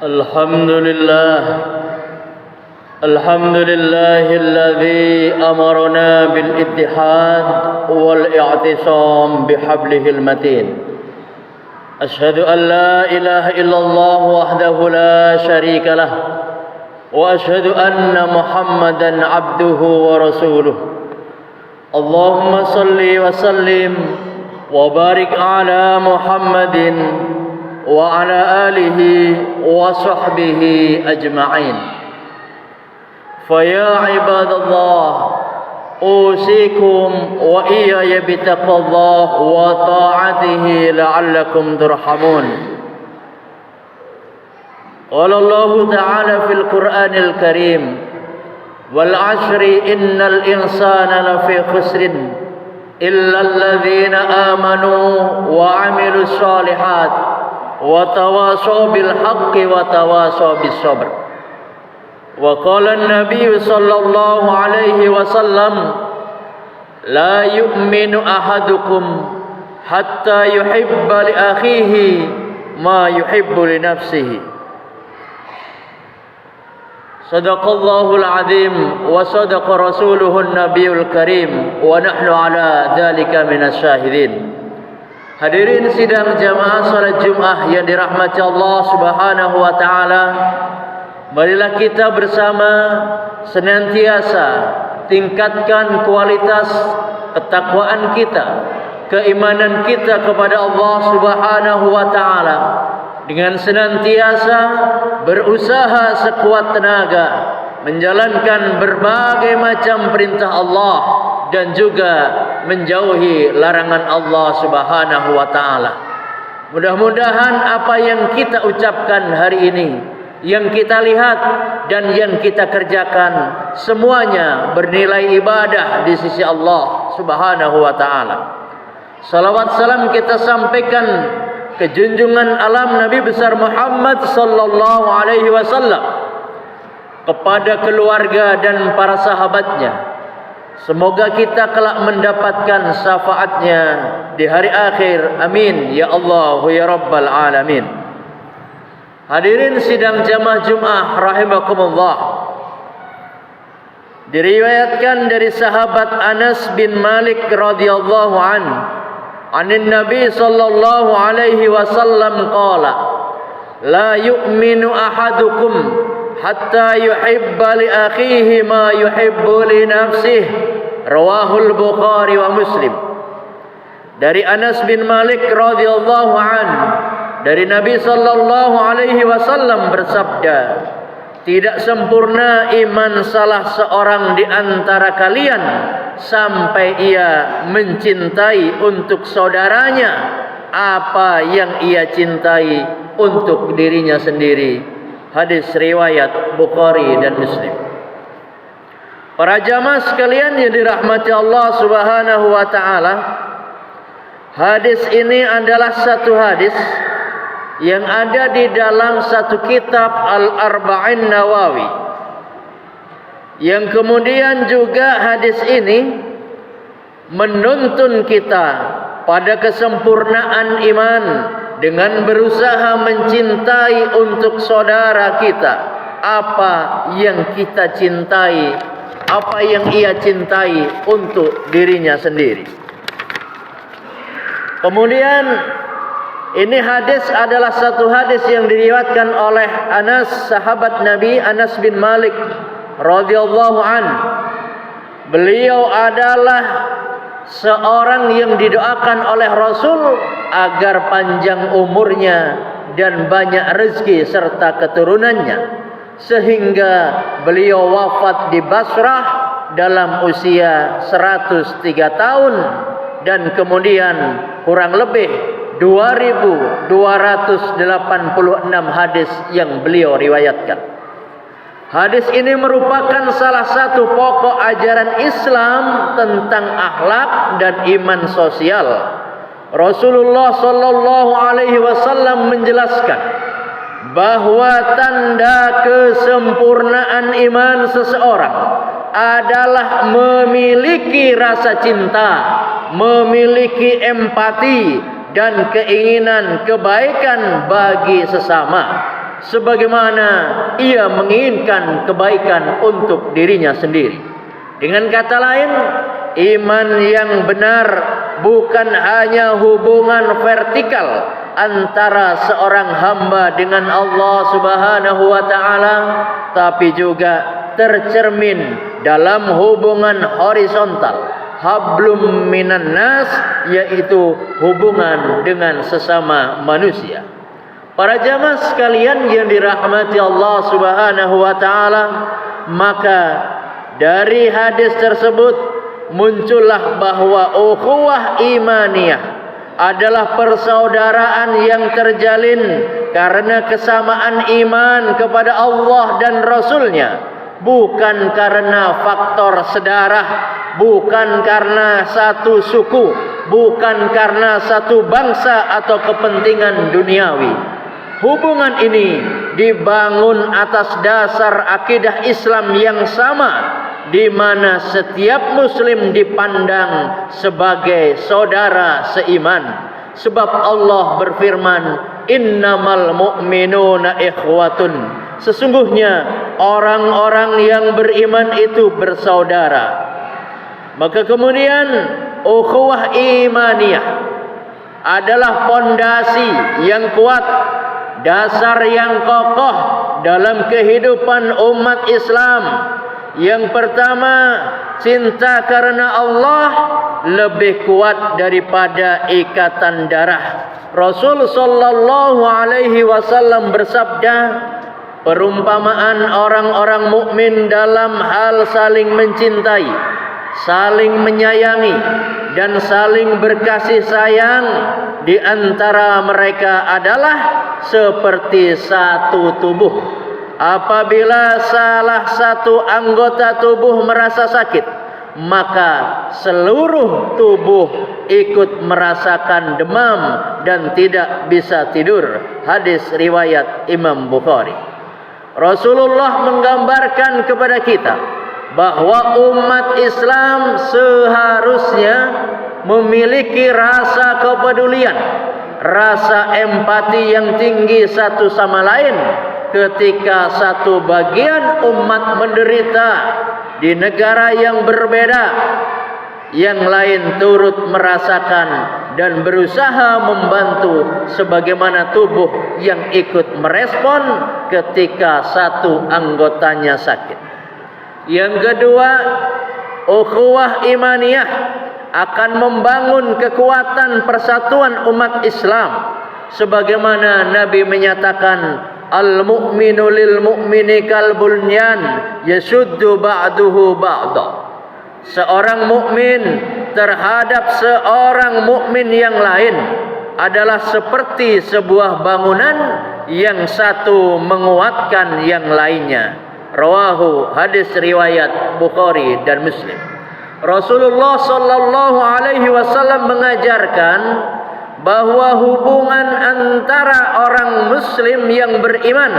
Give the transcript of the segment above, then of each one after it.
الحمد لله الذي أمرنا بالاتحاد والاعتصام بحبله المتين. أشهد أن لا إله إلا الله وحده لا شريك له وأشهد أن محمدا عبده ورسوله. اللهم صل وسلم وبارك على محمد وعلى آله وصحبه أجمعين. فيا عباد الله، أوصيكم وإياي بتقوى الله وطاعته لعلكم ترحمون. قال الله تعالى في القرآن الكريم: والعشر إن الإنسان لفي خسر إلا الذين آمنوا وعملوا الصالحات وتواصوا بالحق وتواصوا بالصبر. وقال النبي صلى الله عليه وسلم: لا يؤمن أحدكم حتى يحب لأخيه ما يحب لنفسه. صدق الله العظيم وصدق رسوله النبي الكريم ونحن على ذلك من الشاهدين. Hadirin sidang jamaah salat Jumat yang dirahmati Allah Subhanahu wa taala, marilah kita bersama senantiasa tingkatkan kualitas ketakwaan kita, keimanan kita kepada Allah Subhanahu wa taala dengan senantiasa berusaha sekuat tenaga menjalankan berbagai macam perintah Allah dan juga menjauhi larangan Allah Subhanahu wa taala. Mudah-mudahan apa yang kita ucapkan hari ini, yang kita lihat dan yang kita kerjakan semuanya bernilai ibadah di sisi Allah Subhanahu wa taala. Salawat salam kita sampaikan ke junjungan alam Nabi besar Muhammad sallallahu alaihi wasallam, kepada keluarga dan para sahabatnya. Semoga kita kelak mendapatkan syafaatnya di hari akhir. Amin ya Allah ya Rabbal alamin. Hadirin sidang jamaah Jumat rahimakumullah, diriwayatkan dari sahabat Anas bin Malik radhiyallahu anin Nabi sallallahu alaihi wasallam qala: la yu'minu ahadukum hatta yuhibba li akhihi ma yuhibbu li nafsihi. Rawahul Bukhari wa Muslim. Dari Anas bin Malik radhiyallahu dari Nabi sallallahu alaihi wasallam bersabda, tidak sempurna iman salah seorang di antara kalian sampai ia mencintai untuk saudaranya apa yang ia cintai untuk dirinya sendiri. Hadis riwayat Bukhari dan Muslim. Para jamaah sekalian yang dirahmati Allah Subhanahu wa taala, hadis ini adalah satu hadis yang ada di dalam satu kitab Al-Arba'in Nawawi, yang kemudian juga hadis ini menuntun kita pada kesempurnaan iman dengan berusaha mencintai untuk saudara kita apa yang kita cintai, apa yang ia cintai untuk dirinya sendiri. Kemudian ini hadis adalah satu hadis yang diriwayatkan oleh Anas, sahabat Nabi Anas bin Malik radhiyallahu Beliau adalah seorang yang didoakan oleh Rasul agar panjang umurnya dan banyak rezeki serta keturunannya, sehingga beliau wafat di Basrah dalam usia 103 tahun dan kemudian kurang lebih 2286 hadis yang beliau riwayatkan. Hadis ini merupakan salah satu pokok ajaran Islam tentang akhlak dan iman sosial. Rasulullah sallallahu alaihi wasallam menjelaskan bahwa tanda kesempurnaan iman seseorang adalah memiliki rasa cinta, memiliki empati dan keinginan kebaikan bagi sesama. sebagaimana ia menginginkan kebaikan untuk dirinya sendiri. Dengan kata lain, iman yang benar bukan hanya hubungan vertikal antara seorang hamba dengan Allah Subhanahu wa taala, tapi juga tercermin dalam hubungan horizontal, hablum minan nas, yaitu hubungan dengan sesama manusia. Para jamaah sekalian yang dirahmati Allah Subhanahu wa taala, maka dari hadis tersebut muncullah bahwa ukhuwah imaniyah adalah persaudaraan yang terjalin karena kesamaan iman kepada Allah dan Rasul-Nya, bukan karena faktor sedarah, bukan karena satu suku, bukan karena satu bangsa atau kepentingan duniawi. Hubungan ini dibangun atas dasar akidah Islam yang sama, di mana setiap muslim dipandang sebagai saudara seiman. Sebab Allah berfirman, innamal mu'minuna ikhwatun, sesungguhnya orang-orang yang beriman itu bersaudara. Maka kemudian ukhuwah imaniyah adalah pondasi yang kuat, dasar yang kokoh dalam kehidupan umat Islam. Yang pertama, cinta karena Allah lebih kuat daripada ikatan darah. Rasul sallallahu alaihi wasallam bersabda, perumpamaan orang-orang mukmin dalam hal saling mencintai, saling menyayangi, dan saling berkasih sayang di antara mereka adalah seperti satu tubuh. Apabila salah satu anggota tubuh merasa sakit, maka seluruh tubuh ikut merasakan demam dan tidak bisa tidur. Hadis riwayat Imam Bukhari. Rasulullah menggambarkan kepada kita bahwa umat Islam seharusnya memiliki rasa kepedulian, rasa empati yang tinggi satu sama lain. Ketika satu bagian umat menderita di negara yang berbeda, yang lain turut merasakan dan berusaha membantu sebagaimana tubuh yang ikut merespon ketika satu anggotanya sakit. Yang kedua, ukhuwah imaniyah akan membangun kekuatan persatuan umat Islam, sebagaimana Nabi menyatakan, al-mu'minu lil mu'mini kal bunyan yashuddu ba'duhu ba'da. Seorang mukmin terhadap seorang mukmin yang lain adalah seperti sebuah bangunan yang satu menguatkan yang lainnya. Rawahu, hadis riwayat Bukhari dan Muslim. Rasulullah sallallahu alaihi wasallam mengajarkan bahwa hubungan antara orang muslim yang beriman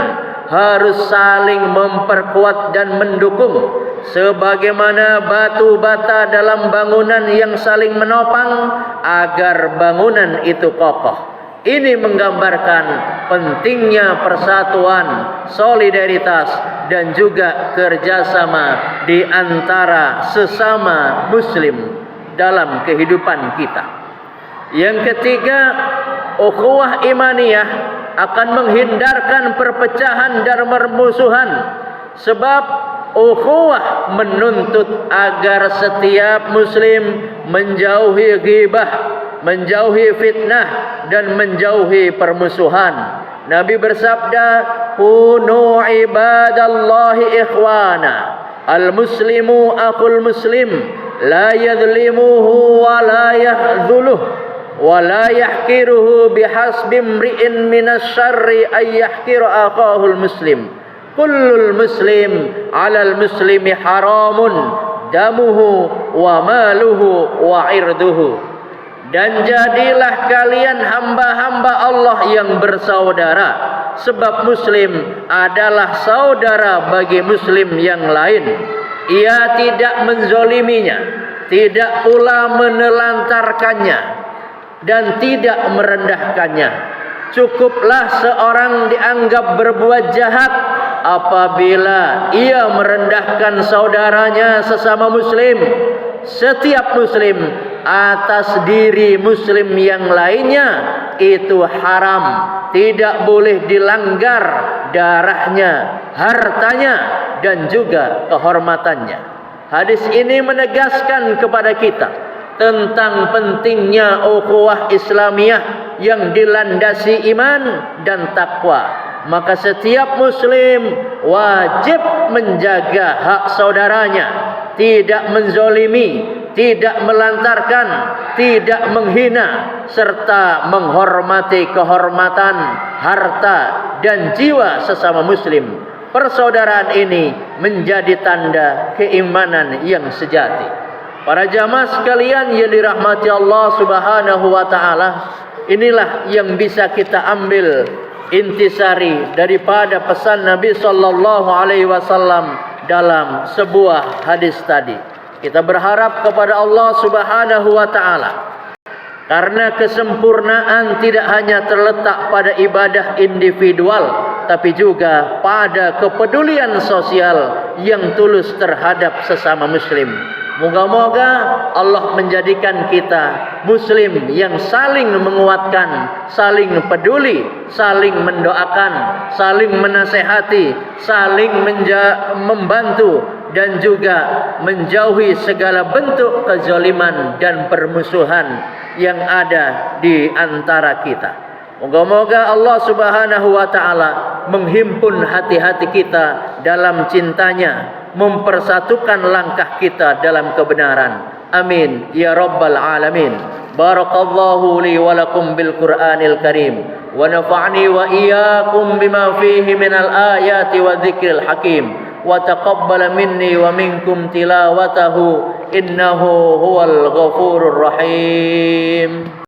harus saling memperkuat dan mendukung, sebagaimana batu bata dalam bangunan yang saling menopang agar bangunan itu kokoh. Ini menggambarkan pentingnya persatuan, solidaritas, dan juga kerjasama di antara sesama muslim dalam kehidupan kita. Yang ketiga, ukhuwah imaniyah akan menghindarkan perpecahan dan permusuhan. Sebab ukhuwah menuntut agar setiap muslim menjauhi ghibah, menjauhi fitnah, dan menjauhi permusuhan. Nabi bersabda, kunu ibadallahi ikhwana, al-muslimu akhul muslim, la yadhlimuhu wa la yahdhuluh wa la yahkiruhu bihasbi imri'in minasyarri ay yahkira akhahul muslim. Kullul muslim 'alal muslimi haramun damuhu wa maluhu wa irduhu. Dan jadilah kalian hamba-hamba Allah yang bersaudara, sebab muslim adalah saudara bagi muslim yang lain. Ia tidak menzoliminya, tidak pula menelantarkannya, dan tidak merendahkannya. Cukuplah seorang dianggap berbuat jahat apabila ia merendahkan saudaranya sesama muslim, setiap muslim atas diri muslim yang lainnya. Itu haram, tidak boleh dilanggar darahnya, hartanya, dan juga kehormatannya. Hadis ini menegaskan kepada kita tentang pentingnya ukhuwah Islamiyah yang dilandasi iman dan takwa. Maka setiap muslim wajib menjaga hak saudaranya, tidak menzolimi, tidak melantarkan, tidak menghina, serta menghormati kehormatan, harta, dan jiwa sesama muslim. Persaudaraan ini menjadi tanda keimanan yang sejati. Para jamaah sekalian yang dirahmati Allah Subhanahu wa taala, inilah yang bisa kita ambil intisari daripada pesan Nabi sallallahu alaihi wasallam dalam sebuah hadis tadi. Kita berharap kepada Allah Subhanahu wa taala, karena kesempurnaan tidak hanya terletak pada ibadah individual, tapi juga pada kepedulian sosial yang tulus terhadap sesama muslim. Moga-moga Allah menjadikan kita muslim yang saling menguatkan, saling peduli, saling mendoakan, saling menasehati, saling membantu, dan juga menjauhi segala bentuk kezaliman dan permusuhan yang ada di antara kita. Moga-moga Allah Subhanahu wa taala menghimpun hati-hati kita dalam cintanya, mempersatukan langkah kita dalam kebenaran. Amin ya rabbal alamin. Barakallahu li wa lakum bil Qur'anil Karim wa nafa'ni wa iyyakum bima fihi minal ayati wa dzikril hakim wa taqabbala minni wa minkum tilawatahu innahu huwal ghafurur rahim.